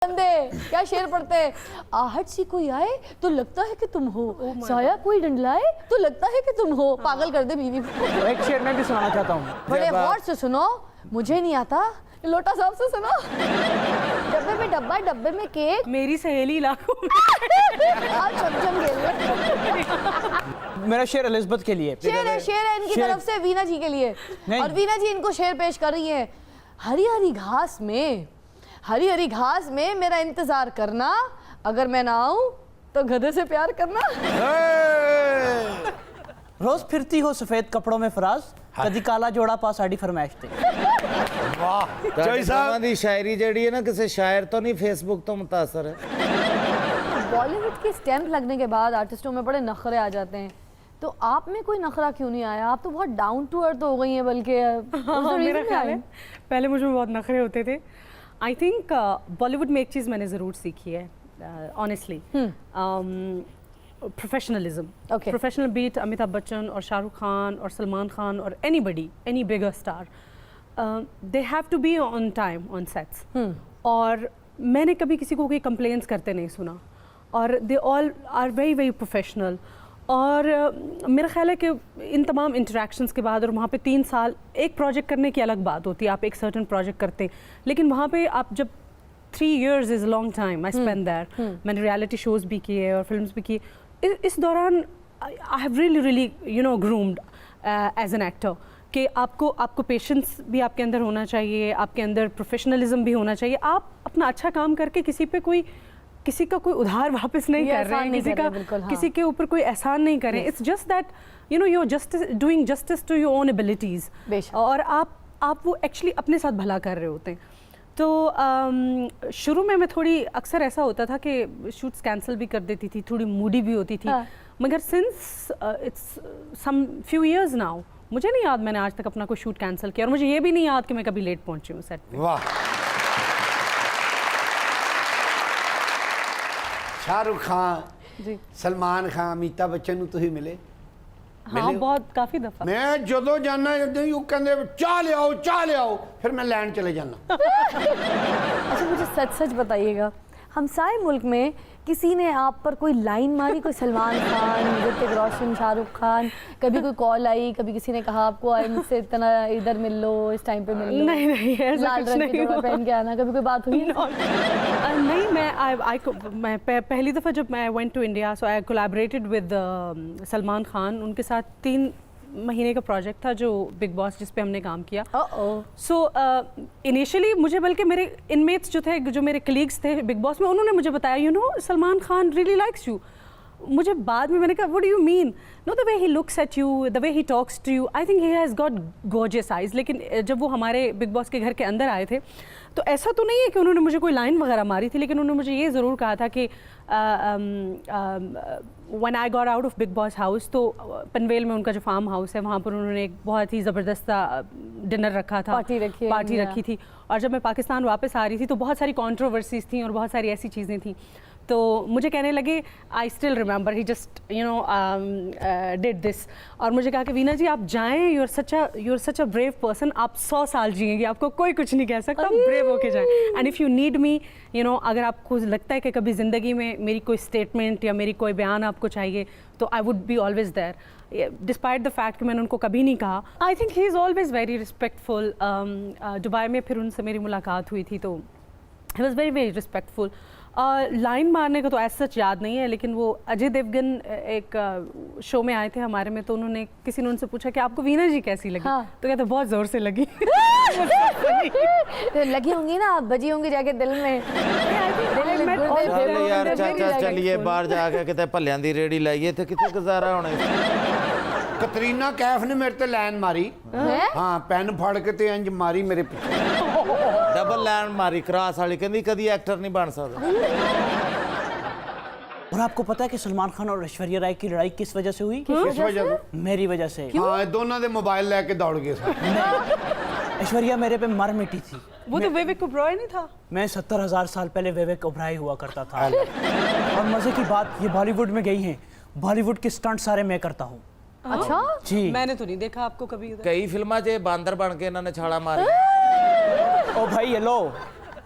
बंदे क्या शेर पढ़ते हैं, आहट सी कोई आए तो लगता है कि तुम हो, साया कोई डंडलाए तो लगता है कि तुम हो। पागल कर दे बीवी को। एक शेर मैं भी सुनाना चाहता हूँ। बड़े गौर से सुनो, मुझे नहीं आता, लोटा साहब से सुनो। डब्बे में डब्बा, डब्बे में केक, मेरी सहेली लाखों आज चमचम खेल। मेरा शेर एलिज़ाबेथ के लिए। शेर है इनकी शेर। तरफ से वीना जी के लिए। नहीं। और वीना जी इनको शेर पेश कर रही है। हरी हरी घास में, हरी हरी घास में मेरा इंतजार करना, अगर मैं ना आऊं तो गधे से प्यार करना। रोज फिरती हो सफेद कपड़ों में फराज, कदी काला जोड़ा पा साड़ी फरमाइश थे। ਜੋਈ ਸਾਹਿਬ ਦੀ ਸ਼ਾਇਰੀ ਜਿਹੜੀ ਹੈ ਨਾ ਕਿਸੇ ਸ਼ਾਇਰ ਤੋਂ ਨਹੀਂ ਫੇਸਬੁੱਕ ਤੋਂ ਮੁਤਾਸਰ ਹੈ। बॉलीवुड की स्टैंप लगने के बाद आर्टिस्टों में बड़े नखरे आ जाते हैं, तो आप में कोई नखरा क्यों नहीं आया? आप तो बहुत डाउन टू अर्थ हो गई हैं। बल्कि मेरा ख्याल है पहले मुझ में बहुत नखरे होते थे। आई थिंक बॉलीवुड में एक चीज़ मैंने ज़रूर सीखी है, honestly, professionalism. Okay. Professional be it Amitabh Bachchan और शाहरुख खान और सलमान खान और anybody, any bigger star, they have to be on time on sets. और मैंने कभी किसी को कोई कंप्लेंट्स करते नहीं सुना, और they all are very very professional. और मेरा ख्याल है कि इन तमाम इंटरेक्शंस के बाद, और वहाँ पे 3 साल एक प्रोजेक्ट करने की अलग बात होती है, आप एक सर्टन प्रोजेक्ट करते हैं, लेकिन वहाँ पे आप जब 3 years is long time I spend there. मैंने रियलिटी शोज़ भी किए और फिल्म्स भी की। इस दौरान I have really really you know groomed as an actor कि आपको पेशेंस भी आपके अंदर होना चाहिए, आपके अंदर प्रोफेशनलिज्म भी होना चाहिए। आप अपना अच्छा काम करके किसी का कोई उधार वापस नहीं कर रहे हैं, किसी के ऊपर कोई एहसान नहीं कर रहे हैं। It's just that you know you are doing justice to your own abilities, और आप वो एक्चुअली अपने साथ भला कर रहे होते हैं। तो शुरू में मैं थोड़ी अक्सर ऐसा होता था कि शूट्स कैंसिल भी कर देती थी, थोड़ी मूडी भी होती थी। मगर since it's some few years now, मुझे नहीं याद मैंने आज तक अपना कोई शूट कैंसिल किया, और मुझे ये भी नहीं याद कि मैं कभी लेट पहुंची हूँ सेट पे। वाह। शाहरुख खान, जी सलमान खान, अमिताभ बच्चन ਨੂੰ ਤੁਸੀਂ ਮਿਲੇ? हाँ, बहुत काफ़ी दफ़ा। मैं ਜਦੋਂ ਜਾਣਾ ਉਹ ਕਹਿੰਦੇ ਚਾਹ ਲਿਆਓ, फिर मैं लैंड चले जाना। अच्छा, मुझे सच सच बताइएगा, हमसाए मुल्क में किसी ने आप पर कोई लाइन मारी? कोई सलमान खान, ऋतिक रोशन, शाहरुख खान, कभी कोई कॉल आई, कभी किसी ने कहा आपको आए मुझसे इतना इधर मिल लो, इस टाइम पे मिल लो? नहीं ऐसा लाल कुछ रंग नहीं की हुआ। कपड़ा पहन के आना, कभी कोई बात हुई? नहीं, मैं पहली दफ़ा जब मैं went to India, so I collaborated with Salman Khan. उनके साथ 3 महीने का प्रोजेक्ट था जो बिग बॉस, जिस पे हमने काम किया। सो इनिशियली मुझे, बल्कि मेरे इनमेट्स जो थे, जो मेरे कलीग्स थे बिग बॉस में, उन्होंने मुझे बताया you know Salman Khan really likes you. मुझे बाद में मैंने कहा what do you mean? No, the way he looks at you, the way he talks to you, I think he has got gorgeous eyes. लेकिन जब वो हमारे बिग बॉस के घर के अंदर आए थे, तो ऐसा तो नहीं है कि उन्होंने मुझे कोई लाइन वगैरह मारी थी, लेकिन उन्होंने मुझे ये ज़रूर कहा था कि when I got out of big boss house, तो पनवेल में उनका जो फार्म हाउस है, वहाँ पर उन्होंने एक बहुत ही ज़बरदस्त डिनर रखा था, पार्टी रखी थी। और जब मैं पाकिस्तान वापस आ रही थी, तो बहुत सारी कॉन्ट्रोवर्सीज थी और बहुत सारी ऐसी चीज़ें थी। तो मुझे कहने लगे I still remember he just you know did this. और मुझे कहा कि वीना जी आप जाएं, you are such a brave person, आप 100 साल जिएंगे, आपको कोई कुछ नहीं कह सकता, ब्रेव होके जाएं। And if you need me, you know, अगर आपको लगता है कि कभी ज़िंदगी में मेरी कोई स्टेटमेंट या मेरी कोई बयान आपको चाहिए, तो I would be always there, despite the fact कि मैंने उनको कभी नहीं कहा। I think he is always very respectful. Dubai में फिर उनसे मेरी मुलाकात हुई थी, तो he was very very respectful. Line मारने का तो ऐसा सच याद नहीं है, लेकिन वो अजय देवगन एक शो में आए थे हमारे में, तो किसी ने उनसे पूछा कि आपको वीना जी कैसी लगी? तो कहते बहुत ज़ोर से लगी। तो लगी होंगी ना, बजी होंगी जाके दिल में। ਚੱਲ ਯਾਰ ਚਾਚਾ ਚੱਲੀਏ ਬਾਹਰ ਜਾ ਕੇ ਕਿਤੇ ਭੱਲਿਆਂ ਦੀ ਰੇੜੀ ਲਾਈਏ, ਤੇ ਕਿਤੇ ਗੁਜ਼ਾਰਾ ਹੋਣਾ। ਕਤਰੀਨਾ ਕੈਫ ਨੇ ਮੇਰੇ ਤੇ ਲਾਈਨ ਮਾਰੀ। ਹਾਂ, ਪੈਨ ਫੜ ਕੇ ਤੇ ਇੰਜ ਮਾਰੀ ਮੇਰੇ ਪਿੱਛੇ। ਡਬਲ ਲਾਈਨ ਮਾਰੀ ਕਰਾਸ ਵਾਲੀ, ਕਹਿੰਦੀ ਕਦੀ ਐਕਟਰ ਨਹੀਂ ਬਣ ਸਕਦਾ। और आपको पता है कि सलमान खान और ऐश्वर्या राय की लड़ाई किस वजह से हुई? किस वजह से? मेरी वजह से। हाँ, दोनों दे मोबाइल लेके दौड़ गए। ऐश्वर्या मेरे पे मर मिटी थी। वो तो विवेक ओबरॉय नहीं था? मैं 70,000 साल पहले विवेक ओबरॉय हुआ करता था। और मजे की बात, ये बॉलीवुड में गई हैं, बॉलीवुड के स्टंट सारे मैं करता हूँ। अच्छा जी, मैंने तो नहीं देखा आपको कभी। ਕਈ ਫਿਲਮਾਂ 'ਚ ਬਾਂਦਰ ਬਣ ਕੇ ਇਹਨਾਂ ਨੇ ਛਾਲਾ ਮਾਰਿਆ। ओ भाई हेलो,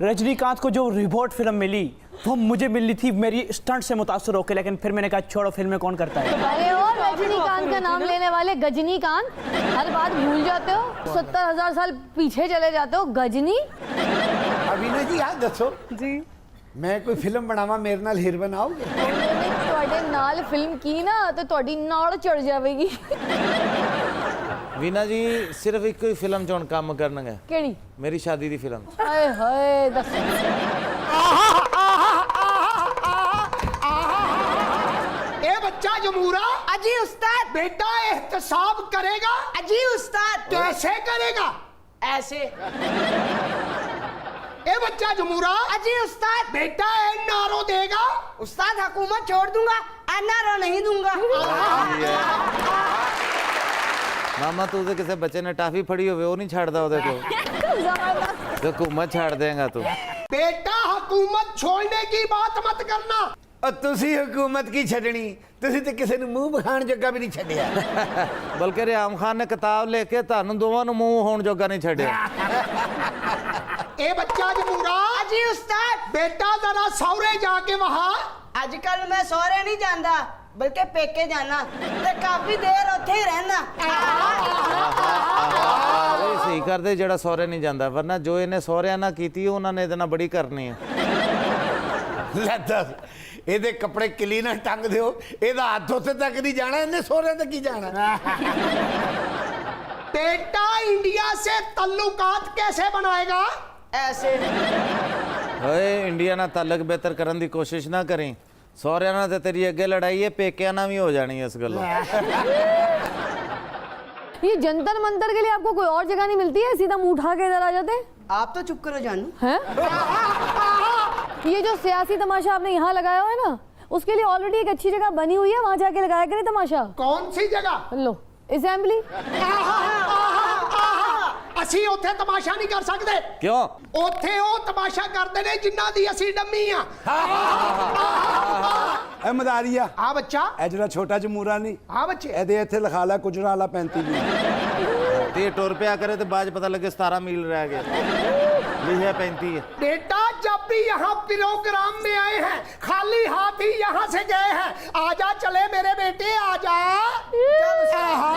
रजनीकांत को जो रिपोर्ट फिल्म मिली वो मुझे मिली थी मेरी स्टंट से मुतासर होकर, लेकिन फिर मैंने कहा छोड़ो फिल्में कौन करता है। अरे और रजनीकांत का नाम लेने वाले गजनीकांत, हर बात भूल जाते हो, 70,000 साल पीछे चले जाते हो। गजनी अभिनय जी याद दसो जी मैं कोई फिल्म बनावा मेरे नाल हीर बनाओगे? ਤੁਹਾਡੇ ਨਾਲ ਫਿਲਮ ਕੀ ਨਾ ਤੇ ਤੁਹਾਡੀ ਨਾੜ ਚੜ ਜਾਵੇਗੀ। ਵੀਨਾ ਜੀ ਸਿਰਫ ਇੱਕੋ ਹੀ ਫਿਲਮ 'ਚ ਹੁਣ ਕੰਮ ਕਰਨਗੇ। ਕਿਹੜੀ? ਮੇਰੀ ਸ਼ਾਦੀ ਦੀ ਫਿਲਮ। ਹਾਏ ਹਾਏ ਦੱਸ। ए बच्चा जमूरा। अजी उस्ताद। बेटा एहतसाब करेगा। अजी उस्ताद। कैसे करेगा? ऐसे। ए बच्चा जमूरा। अजी उस्ताद। बेटा एनआरओ देगा। उस्ताद हुकूमत छोड़ दूंगा, एनआरओ नहीं दूंगा। ਮਾਮਾ ਤੂੰ ਤੇ ਕਿਸੇ ਬੱਚੇ ਨੇ ਟਾਫੀ ਫੜੀ ਹੋਵੇ ਉਹ ਨਹੀਂ ਛੱਡਦਾ ਉਹਦੇ ਕੋਲ ਤੇ ਹੁਕੂਮਤ ਛੱਡ ਦੇਗਾ ਤੂੰ। बेटा हुकूमत छोड़ने की बात मत करना। ਤੁਸੀਂ ਹਕੂਮਤ ਕੀ ਛੱਡਣੀ, ਤੁਸੀਂ ਤੇ ਕਿਸੇ ਨੂੰ ਮੂੰਹ ਵਿਖਾਣ ਜੋਗਾ ਵੀ ਨਹੀਂ ਛੱਡਿਆ। ਬਲਕਿ ਰਿਆਮ ਖਾਨ ਨੇ ਕਿਤਾਬ ਲਿਖ ਕੇ ਤੁਹਾਨੂੰ ਦੋਵਾਂ ਨੂੰ ਮੂੰਹ ਹੋਣ ਜੋਗਾ ਨਹੀਂ ਛੱਡਿਆ। ए बच्चा जमूरा। अजी उस्ताद। बेटा जरा सौरे जाके वहां। अजकल मैं सोहरे नहीं जांदा, बल्कि पेके जाना ते काफी देर उत्थे ही रहना। ਇਹ ਸਹੀ ਕਰਦੇ ਜਿਹੜਾ ਸਹੁਰੇ ਨਹੀਂ ਜਾਂਦਾ, ਵਰਨਾ ਜੋ ਇਹਨੇ ਸਹੁਰਿਆਂ ਨਾਲ ਕੀਤੀ ਉਹਨਾਂ ਨੇ ਇਹਦੇ ਨਾਲ ਬੜੀ ਕਰਨੀ ਹੈ। ਲੈ ਦੱਸ, ਇਹਦੇ ਕੱਪੜੇ ਕਿਲੀ ਨਾਲ ਟੰਗ ਦਿਓ, ਇਹਦਾ ਹੱਥ ਉੱਥੇ ਤੱਕ ਨਹੀਂ ਜਾਣਾ, ਇਹਨੇ ਸਹੁਰਿਆਂ ਤੱਕ ਕੀ ਜਾਣਾ। बेटा इंडिया से तल्लुकात कैसे बनाएगा? ऐसे। ਓਏ ਇੰਡੀਆ ਨਾਲ ਤਾਲੁਕ ਬਿਹਤਰ ਕਰਨ ਦੀ ਕੋਸ਼ਿਸ਼ ਨਾ ਕਰੀ, ਸਹੁਰਿਆਂ ਨਾਲ ਤੇ ਤੇਰੀ ਅੱਗੇ ਲੜਾਈ ਹੈ, ਪੇਕਿਆਂ ਨਾਲ ਵੀ ਹੋ ਜਾਣੀ ਹੈ ਇਸ ਗੱਲੋਂ। ये जंतर मंतर के लिए आपको कोई और जगह नहीं मिलती है, सीधा मुंह उठा के इधर आ जाते आप तो चुप करो जानू। हैं? ये जो सियासी तमाशा आपने यहाँ लगाया हुआ है ना, उसके लिए ऑलरेडी एक अच्छी जगह बनी हुई है, वहां जाके लगाया करें तमाशा। कौन सी जगह? लो असेंबली। ਅਸੀਂ ਉੱਥੇ ਤਮਾਸ਼ਾ ਨਹੀਂ ਕਰ ਸਕਦੇ। ਕਿਉਂ? ਉੱਥੇ ਉਹ ਤਮਾਸ਼ਾ ਕਰਦੇ ਨੇ ਜਿਨ੍ਹਾਂ ਦੀ ਅਸੀਂ ਡੰਮੀ ਆ। ਇਹ ਮਦਾਰੀਆ ਆ ਬੱਚਾ। ਇਹ ਜਿਹੜਾ ਛੋਟਾ ਜਮੂਰਾ ਨਹੀਂ, ਆ ਬੱਚੇ। ਇਹਦੇ ਇੱਥੇ ਲਿਖਾ ਲਾ ਗੁਜਰਾਂ ਵਾਲਾ 35 ਵੀ। ਤੇ ਟੁਰ ਪਿਆ ਕਰੇ ਤੇ ਬਾਅਦ 'ਚ ਪਤਾ ਲੱਗੇ 17 ਮੀਲ ਰਹਿ ਗਏ, ਲਿਖਿਆ 35 है। बेटा जब भी यहाँ प्रोग्राम में आए हैं खाली हाथ ही यहाँ से गए हैं। आजा चले मेरे बेटे आजा। आहा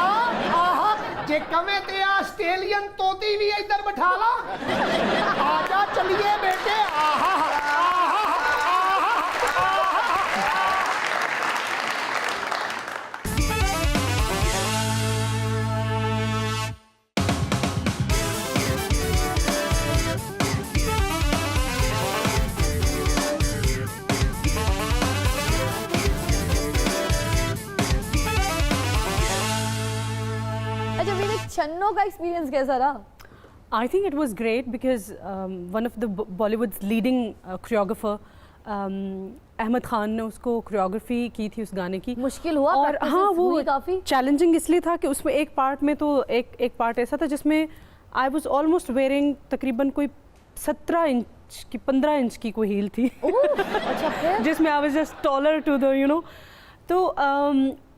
आहा जे कमे ते ऑस्ट्रेलियन तोती भी इधर बैठा ला। आजा चलिए बेटे। आहा आहा अच्छा मेरे छन्नो का एक्सपीरियंस कैसा रहा? I think it was great because one of the Bollywood's leading choreographer Ahmad Khan ने उसको कोरियोग्राफी की थी उस गाने की। मुश्किल हुआ? और practices हाँ वो हुई काफी? चैलेंजिंग इसलिए था कि उसमें एक पार्ट में तो एक पार्ट ऐसा था जिसमें आई वाज ऑलमोस्ट वेयरिंग तकरीबन कोई 17 इंच की 15 इंच की कोई हील थी। अच्छा फिर? जिसमें I was just taller to the you know. तो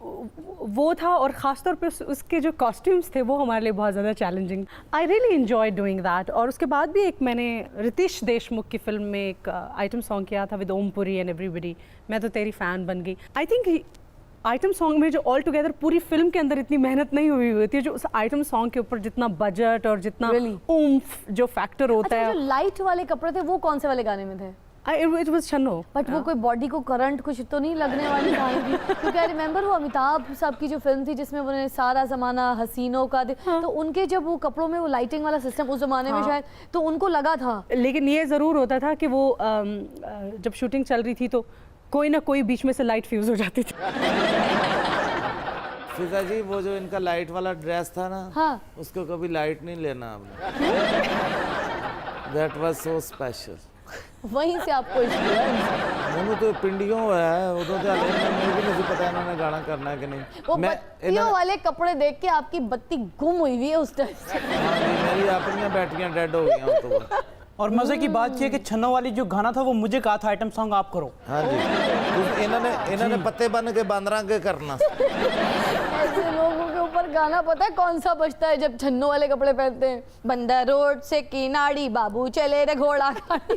वो था और ख़ास तौर पे उसके जो कॉस्ट्यूम्स थे वो हमारे लिए बहुत ज़्यादा challenging. I really enjoy doing that. और उसके बाद भी एक मैंने रितेश देशमुख की फिल्म में एक आइटम सॉन्ग किया था विद ओमपुरी एंड एवरीबडी, मैं तो तेरी फ़ैन बन गई। आई थिंक आइटम सॉन्ग में जो ऑल टुगेदर पूरी फिल्म के अंदर इतनी मेहनत नहीं हुई होती है, जो उस आइटम सॉन्ग के ऊपर जितना बजट और जितना Really? oomph जो फैक्टर होता अच्छा है। जो लाइट वाले कपड़े थे वो कौन से वाले गाने में थे? It was छन्नो। बट वो कोई बॉडी को करंट कुछ तो नहीं लगने वाली गाने थी? क्योंकि आई रिमेंबर वो अमिताभ साहब की जो फिल्म थी जिसमें उन्होंने सारा जमाना हसीनों का तो उनके जब वो कपड़ों में वो लाइटिंग वाला सिस्टम उस जमाने में शायद तो उनको लगा था। लेकिन ये ज़रूर होता था कि वो जब शूटिंग चल रही थी तो कोई ना कोई बीच में से लाइट फ्यूज हो जाती थी। फिजा जी वो जो इनका लाइट वाला ड्रेस था ना, हाँ। उसको कभी लाइट नहीं लेना आपने। That was so special. वहीं से आपको इश्क हुआ इनसे। ਮੈਨੂੰ तो पिंडियों होया है उदों ते हाले ਮੈਨੂੰ भी नहीं पता इन्होंने गाना करना है कि नहीं। वो बत्तियों वाले कपड़े देख के आपकी बत्ती गुम हुई हुई है उस टाइम से। हाँ जी, मेरी अपनी बैटरियां डेड हो गई तो। और मजे की बात ये कि छन्नो वाली जो गाना था वो मुझे कहा था आइटम सॉन्ग आप करो। हाँ जी, इन्होंने पत्ते बन के बांदरा के करना। ऐसे लोगों के ऊपर पर गाना पता है कौन सा बजता है जब छन्नों वाले कपड़े पहनते हैं? बंदर रोड से किनारी बाबू चले रे घोड़ा गाड़ी।